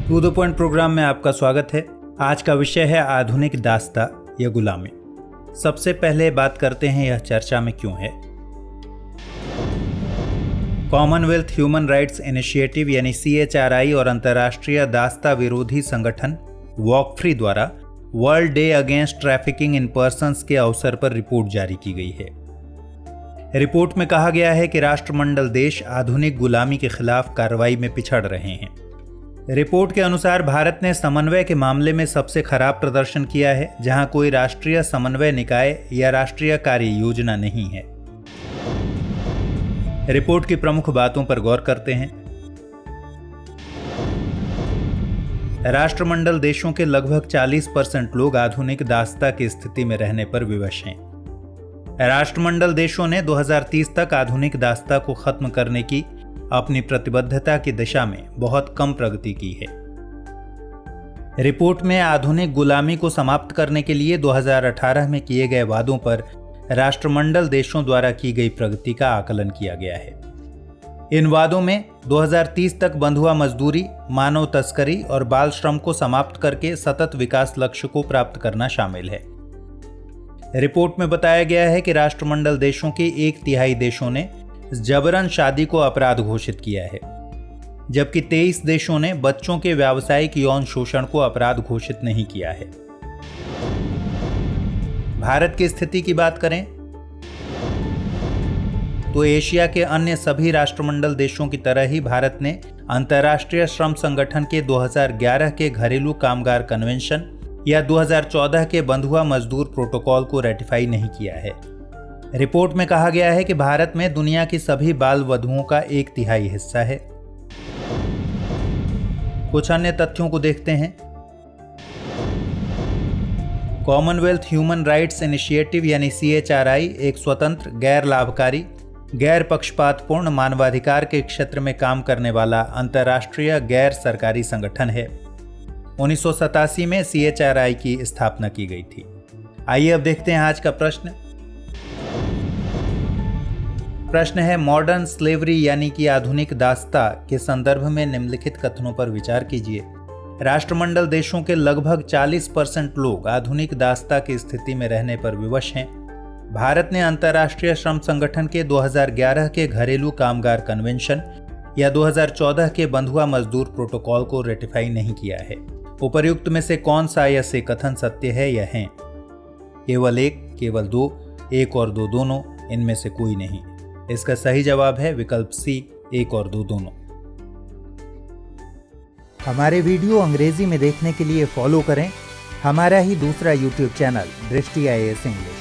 To the point programme में आपका स्वागत है। आज का विषय है आधुनिक दास्ता या गुलामी। सबसे पहले बात करते हैं यह चर्चा में क्यों है। कॉमनवेल्थ ह्यूमन राइट्स इनिशिएटिव यानी CHRI और अंतर्राष्ट्रीय दास्ता विरोधी संगठन वॉक फ्री द्वारा world day against trafficking in persons के अवसर पर रिपोर्ट जारी की गई है। रिपोर्ट में कहा गया है कि राष्ट्रमंडल देश आधुनिक गुलामी के खिलाफ कार्रवाई में पिछड़ रहे हैं। रिपोर्ट के अनुसार भारत ने समन्वय के मामले में सबसे खराब प्रदर्शन किया है, जहां कोई राष्ट्रीय समन्वय निकाय या राष्ट्रीय कार्य योजना नहीं है। रिपोर्ट की प्रमुख बातों पर गौर करते हैं। राष्ट्रमंडल देशों के लगभग 40% लोग आधुनिक दास्ता की स्थिति में रहने पर विवश हैं। राष्ट्रमंडल देशों ने 2030 तक आधुनिक दास्ता को खत्म करने की अपनी प्रतिबद्धता की दिशा में बहुत कम प्रगति की है। रिपोर्ट में आधुनिक गुलामी को समाप्त करने के लिए 2018 में किए गए वादों पर राष्ट्रमंडल देशों द्वारा की गई प्रगति का आकलन किया गया है। इन वादों में 2030 तक बंधुआ मजदूरी, मानव तस्करी और बाल श्रम को समाप्त करके सतत विकास लक्ष्य को प्राप्त करना शामिल है। रिपोर्ट में बताया गया है कि राष्ट्रमंडल देशों के 1/3 देशों ने जबरन शादी को अपराध घोषित किया है, जबकि 23 देशों ने बच्चों के व्यावसायिक यौन शोषण को अपराध घोषित नहीं किया है। भारत की स्थिति की बात करें तो एशिया के अन्य सभी राष्ट्रमंडल देशों की तरह ही भारत ने अंतर्राष्ट्रीय श्रम संगठन के 2011 के घरेलू कामगार कन्वेंशन या 2014 के बंधुआ मजदूर प्रोटोकॉल को रेटिफाई नहीं किया है। रिपोर्ट में कहा गया है कि भारत में दुनिया की सभी बाल वधुओं का 1/3 हिस्सा है। कुछ अन्य तथ्यों को देखते हैं। कॉमनवेल्थ ह्यूमन राइट्स इनिशिएटिव यानी CHRI एक स्वतंत्र, गैर लाभकारी, गैर पक्षपातपूर्ण मानवाधिकार के क्षेत्र में काम करने वाला अंतर्राष्ट्रीय गैर सरकारी संगठन है। 1987 में CHRI की स्थापना की गई थी। आइए अब देखते हैं आज का प्रश्न है मॉडर्न स्लेवरी यानी कि आधुनिक दास्ता के संदर्भ में निम्नलिखित कथनों पर विचार कीजिए। राष्ट्रमंडल देशों के लगभग 40% लोग आधुनिक दास्ता की स्थिति में रहने पर विवश हैं। भारत ने अंतर्राष्ट्रीय श्रम संगठन के 2011 के घरेलू कामगार कन्वेंशन या 2014 के बंधुआ मजदूर प्रोटोकॉल को रेटिफाई नहीं किया है। उपर्युक्त में से कौन सा या से कथन सत्य है या हैं? केवल एक, केवल दो, एक और दो दोनों, इनमें से कोई नहीं। इसका सही जवाब है विकल्प सी, एक और दो दोनों। हमारे वीडियो अंग्रेजी में देखने के लिए फॉलो करें हमारा ही दूसरा YouTube चैनल दृष्टि IAS इंग्लिश।